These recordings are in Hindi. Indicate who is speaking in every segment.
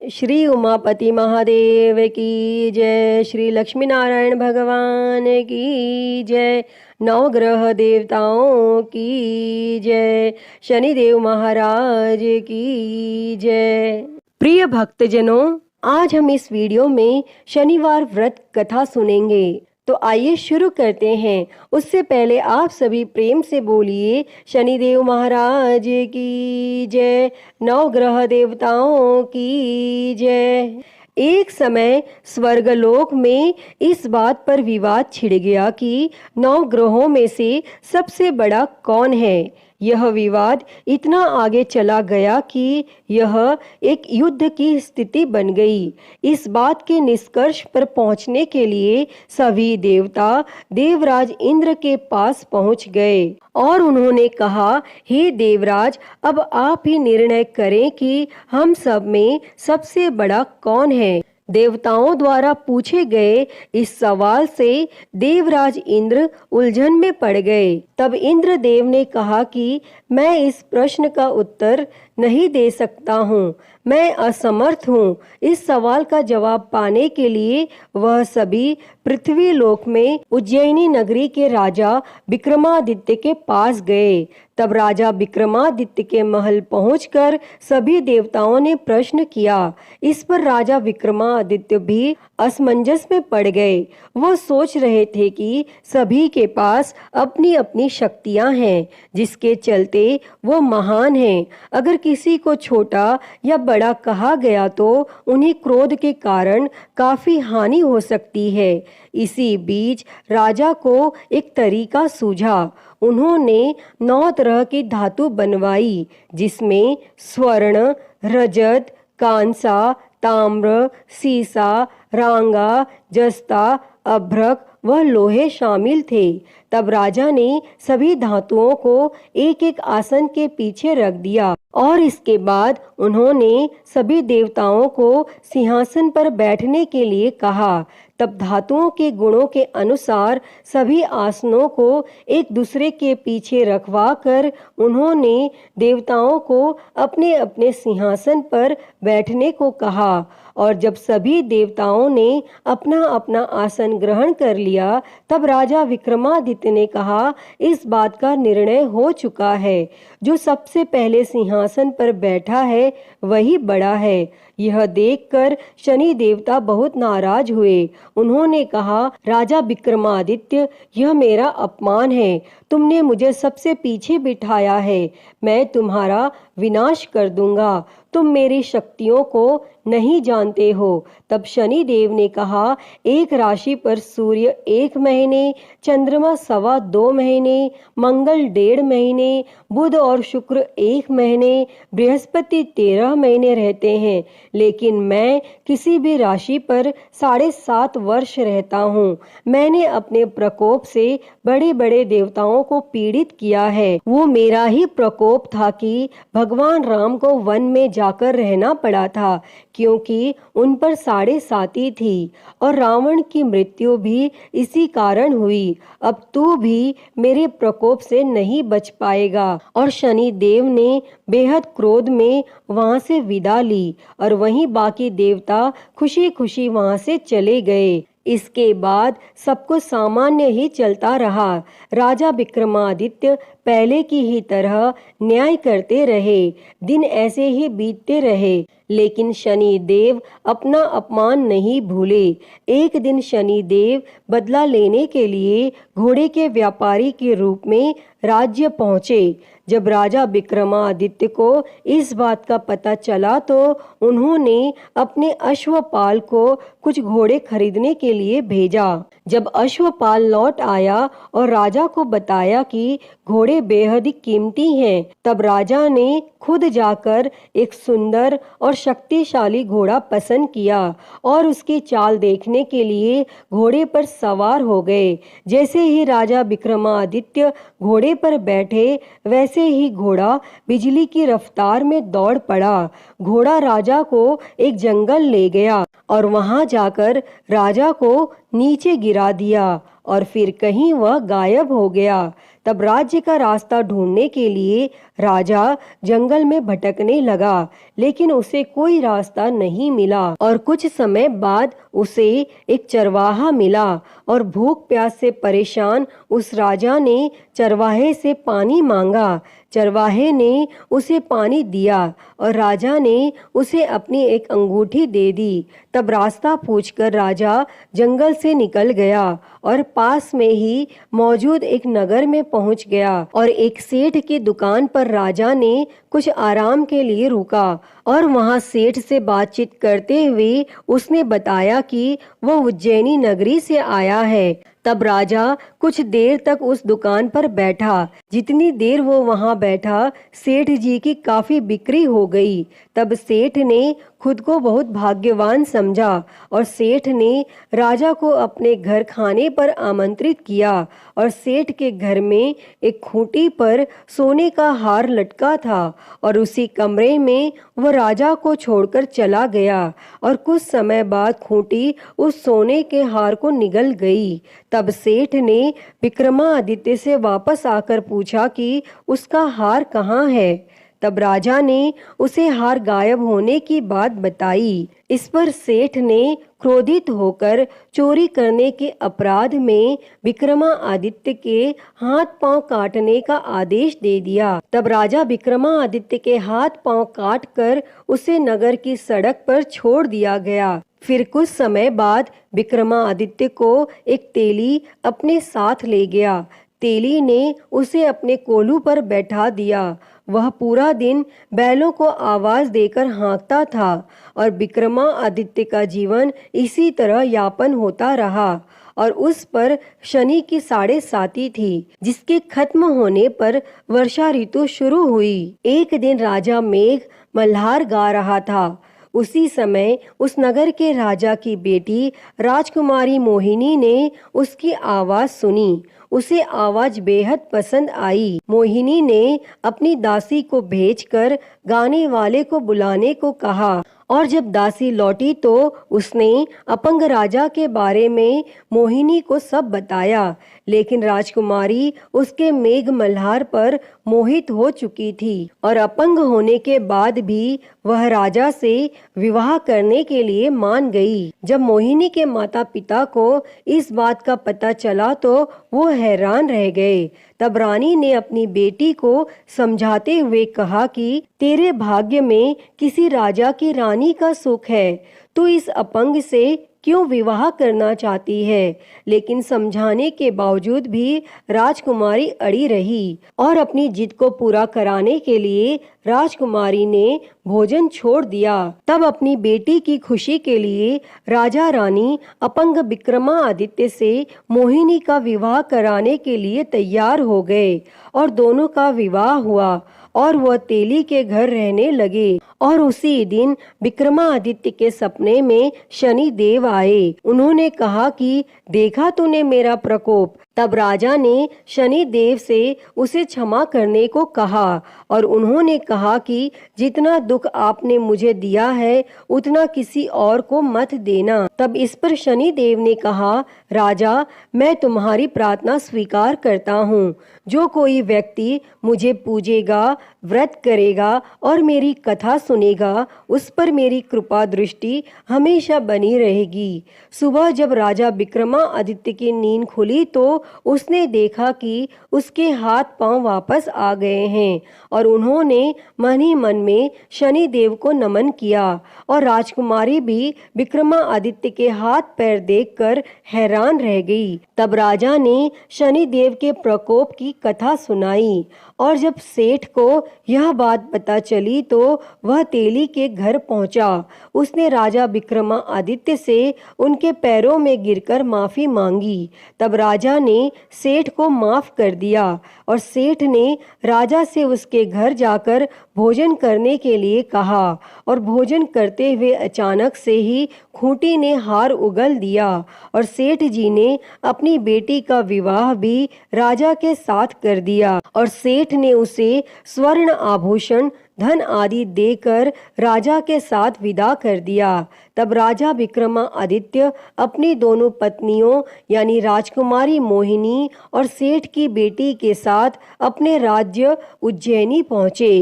Speaker 1: श्री उमापति महादेव की जय। श्री लक्ष्मी नारायण भगवान की जय। नवग्रह देवताओं की जय। शनिदेव महाराज की जय। प्रिय भक्तजनों, आज हम इस वीडियो में शनिवार व्रत कथा सुनेंगे। तो आइए शुरू करते हैं। उससे पहले आप सभी प्रेम से बोलिए शनिदेव महाराज की जय। नवग्रह देवताओं की जय। एक समय स्वर्गलोक में इस बात पर विवाद छिड़ गया कि 9 ग्रहों में से सबसे बड़ा कौन है। यह विवाद इतना आगे चला गया कि यह एक युद्ध की स्थिति बन गई। इस बात के निष्कर्ष पर पहुंचने के लिए सभी देवता देवराज इंद्र के पास पहुंच गए और उन्होंने कहा, हे देवराज, अब आप ही निर्णय करें कि हम सब में सबसे बड़ा कौन है। देवताओं द्वारा पूछे गए इस सवाल से देवराज इंद्र उलझन में पड़ गए। तब इंद्रदेव ने कहा कि मैं इस प्रश्न का उत्तर नहीं दे सकता हूँ, मैं असमर्थ हूँ। इस सवाल का जवाब पाने के लिए वह सभी पृथ्वी लोक में उज्जैनी नगरी के राजा विक्रमादित्य के पास गए। तब राजा विक्रमादित्य के महल पहुंचकर सभी देवताओं ने प्रश्न किया। इस पर राजा विक्रमादित्य भी असमंजस में पड़ गए। वो सोच रहे थे कि सभी के पास अपनी अपनी शक्तियां हैं, जिसके चलते वो महान हैं। अगर किसी को छोटा या बड़ा कहा गया तो उन्हें क्रोध के कारण काफी हानि हो सकती है। इसी बीच राजा को एक तरीका सूझा। उन्होंने 9 तरह की धातु बनवाई, जिसमें स्वर्ण, रजत, कांसा, ताम्र, सीसा, रांगा, जस्ता, अभ्रक व लोहे शामिल थे। तब राजा ने सभी धातुओं को एक एक आसन के पीछे रख दिया और इसके बाद उन्होंने सभी देवताओं को सिंहासन पर बैठने के लिए कहा। तब धातुओं के गुणों के अनुसार सभी आसनों को एक दूसरे के पीछे रखवा कर उन्होंने देवताओं को अपने अपने सिंहासन पर बैठने को कहा। और जब सभी देवताओं ने अपना अपना आसन ग्रहण कर लिया, तब राजा विक्रमादित्य ने कहा, इस बात का निर्णय हो चुका है। जो सबसे पहले सिंहासन पर बैठा है वही बड़ा है। यह देखकर शनि देवता बहुत नाराज हुए। उन्होंने कहा, राजा विक्रमादित्य, यह मेरा अपमान है। तुमने मुझे सबसे पीछे बिठाया है। मैं तुम्हारा विनाश कर दूंगा। तुम मेरी शक्तियों को नहीं जानते हो। तब शनि देव ने कहा, एक राशि पर सूर्य 1 महीने, चंद्रमा 2.25 महीने, मंगल 1.5 महीने, बुध और शुक्र 1 महीने, बृहस्पति 13 महीने रहते हैं, लेकिन मैं किसी भी राशि पर 7.5 वर्ष रहता हूँ। मैंने अपने प्रकोप से बड़े बड़े देवताओं को पीड़ित किया है। वो मेरा ही प्रकोप था कि भगवान राम को वन में जाकर रहना पड़ा था, क्योंकि उन पर 7.5 थी और रावण की मृत्यु भी इसी कारण हुई। अब तू भी मेरे प्रकोप से नहीं बच पाएगा। और शनि देव ने बेहद क्रोध में वहां से विदा ली और वहीं बाकी देवता खुशी खुशी वहां से चले गए। इसके बाद सब कुछ सामान्य ही चलता रहा। राजा विक्रमादित्य पहले की ही तरह न्याय करते रहे। दिन ऐसे ही बीतते रहे, लेकिन शनि देव अपना अपमान नहीं भूले। एक दिन शनि देव बदला लेने के लिए घोड़े के व्यापारी के रूप में राज्य पहुंचे। जब राजा विक्रमादित्य को इस बात का पता चला तो उन्होंने अपने अश्वपाल को कुछ घोड़े खरीदने के लिए भेजा। जब अश्वपाल लौट आया और राजा को बताया कि घोड़े बेहद ही कीमती हैं, तब राजा ने खुद जाकर एक सुंदर और शक्तिशाली घोड़ा पसंद किया और उसकी चाल देखने के लिए घोड़े पर सवार हो गए। जैसे ही राजा विक्रमादित्य घोड़े पर बैठे, वैसे ही घोड़ा बिजली की रफ्तार में दौड़ पड़ा। घोड़ा राजा को एक जंगल ले गया और वहां जाकर राजा को नीचे गिरा दिया और फिर कहीं वह गायब हो गया। तब राज्य का रास्ता ढूंढने के लिए राजा जंगल में भटकने लगा, लेकिन उसे कोई रास्ता नहीं मिला। और कुछ समय बाद उसे एक चरवाहा मिला और भूख प्यास से परेशान उस राजा ने चरवाहे से पानी मांगा। चरवाहे ने उसे पानी दिया और राजा ने उसे अपनी एक अंगूठी दे दी। तब रास्ता पूछकर राजा जंगल से निकल गया और पास में ही मौजूद एक नगर में पहुंच गया। और एक सेठ की दुकान पर राजा ने कुछ आराम के लिए रुका और वहां सेठ से बातचीत करते हुए उसने बताया कि वह उज्जैनी नगरी से आया है। तब राजा कुछ देर तक उस दुकान पर बैठा। जितनी देर वो वहां बैठा, सेठ जी की काफी बिक्री हो गई। तब सेठ ने खुद को बहुत भाग्यवान समझा और सेठ ने राजा को अपने घर खाने पर आमंत्रित किया। और सेठ के घर में एक खूंटी पर सोने का हार लटका था और उसी कमरे में वह राजा को छोड़कर चला गया। और कुछ समय बाद खूंटी उस सोने के हार को निगल गई। तब सेठ ने विक्रमादित्य से वापस आकर पूछा कि उसका हार कहाँ है। तब राजा ने उसे हार गायब होने की बात बताई। इस पर सेठ ने क्रोधित होकर चोरी करने के अपराध में विक्रमादित्य के हाथ पांव काटने का आदेश दे दिया। तब राजा विक्रमादित्य के हाथ पांव काटकर उसे नगर की सड़क पर छोड़ दिया गया। फिर कुछ समय बाद विक्रमादित्य को एक तेली अपने साथ ले गया। तेली ने उसे अपने कोल्हू पर बैठा दिया। वह पूरा दिन बैलों को आवाज देकर हाँकता था और विक्रमादित्य का जीवन इसी तरह यापन होता रहा। और उस पर शनि की 7.5 थी, जिसके खत्म होने पर वर्षा ऋतु शुरू हुई। एक दिन राजा मेघ मल्हार गा रहा था। उसी समय उस नगर के राजा की बेटी राजकुमारी मोहिनी ने उसकी आवाज सुनी। उसे आवाज बेहद पसंद आई। मोहिनी ने अपनी दासी को भेजकर गाने वाले को बुलाने को कहा और जब दासी लौटी तो उसने अपंग राजा के बारे में मोहिनी को सब बताया। लेकिन राजकुमारी उसके मेघ मल्हार पर मोहित हो चुकी थी और अपंग होने के बाद भी वह राजा से विवाह करने के लिए मान गई। जब मोहिनी के माता पिता को इस बात का पता चला तो वो हैरान रह गए। तब रानी ने अपनी बेटी को समझाते हुए कहा कि तेरे भाग्य में किसी राजा की रानी का सुख है, तू इस अपंग से क्यों विवाह करना चाहती है। लेकिन समझाने के बावजूद भी राजकुमारी अड़ी रही और अपनी जिद को पूरा कराने के लिए राजकुमारी ने भोजन छोड़ दिया। तब अपनी बेटी की खुशी के लिए राजा रानी अपंग विक्रमादित्य से मोहिनी का विवाह कराने के लिए तैयार हो गए और दोनों का विवाह हुआ और वह तेली के घर रहने लगे। और उसी दिन विक्रमादित्य के सपने में शनि देव आए। उन्होंने कहा कि देखा तूने मेरा प्रकोप। तब राजा ने शनि देव से उसे क्षमा करने को कहा और उन्होंने कहा कि जितना दुख आपने मुझे दिया है उतना किसी और को मत देना। तब इस पर शनि देव ने कहा, राजा मैं तुम्हारी प्रार्थना स्वीकार करता हूँ। जो कोई व्यक्ति मुझे पूजेगा, व्रत करेगा और मेरी कथा सुनेगा, उस पर मेरी कृपा दृष्टि हमेशा बनी रहेगी। सुबह जब राजा विक्रमादित्य की नींद खुली तो उसने देखा कि उसके हाथ पांव वापस आ गए हैं और उन्होंने मन ही मन में शनि देव को नमन किया। और राजकुमारी भी विक्रमादित्य के हाथ पैर देखकर हैरान रह गई। तब राजा ने शनि देव के प्रकोप की कथा सुनाई और जब सेठ को यह बात पता चली तो वह तेली के घर पहुंचा। उसने राजा विक्रमादित्य से उनके पैरों में गिरकर माफी मांगी। तब राजा ने सेठ को माफ कर दिया और सेठ ने राजा से उसके घर जाकर भोजन करने के लिए कहा। और भोजन करते हुए अचानक से ही खूंटी ने हार उगल दिया और सेठ जी ने अपनी बेटी का विवाह भी राजा के साथ कर दिया और सेठ ने उसे स्वर्ण आभूषण धन आदि देकर राजा के साथ विदा कर दिया। तब राजा विक्रमादित्य अपनी दोनों पत्नियों यानी राजकुमारी मोहिनी और सेठ की बेटी के साथ अपने राज्य उज्जैनी पहुँचे।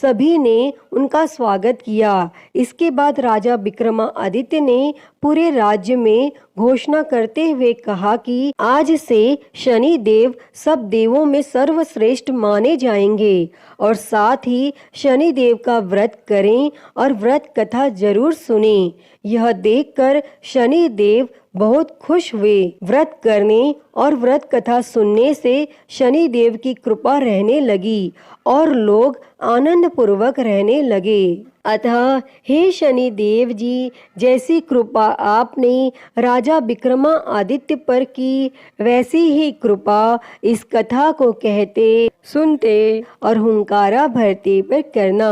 Speaker 1: सभी ने उनका स्वागत किया। इसके बाद राजा विक्रमादित्य ने पूरे राज्य में घोषणा करते हुए कहा कि आज से शनि देव सब देवों में सर्वश्रेष्ठ माने जाएंगे और साथ ही शनि देव का व्रत करें और व्रत कथा जरूर सुनें। यह देखकर शनि देव बहुत खुश हुए। व्रत करने और व्रत कथा सुनने से शनि देव की कृपा रहने लगी और लोग आनंद पूर्वक रहने लगे। अतः हे शनि देव जी, जैसी कृपा आपने राजा विक्रमादित्य पर की, वैसी ही कृपा इस कथा को कहते, सुनते और हुंकारा भरते पर करना।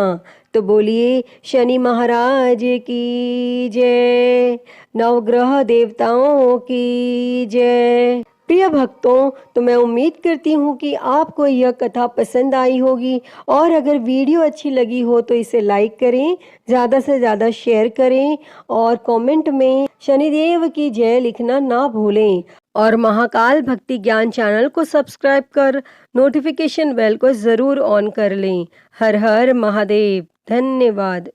Speaker 1: तो बोलिए शनि महाराज की जय, नवग्रह देवताओं की जय। प्रिय भक्तों, तो मैं उम्मीद करती हूँ कि आपको यह कथा पसंद आई होगी और अगर वीडियो अच्छी लगी हो तो इसे लाइक करें, ज़्यादा से ज़्यादा शेयर करें और कमेंट में शनिदेव की जय लिखना ना भूलें और महाकाल भक्ति ज्ञान चैनल को सब्सक्राइब कर नोटिफिकेशन बेल को ज़रूर ऑन कर लें। हर हर महादेव। धन्यवाद।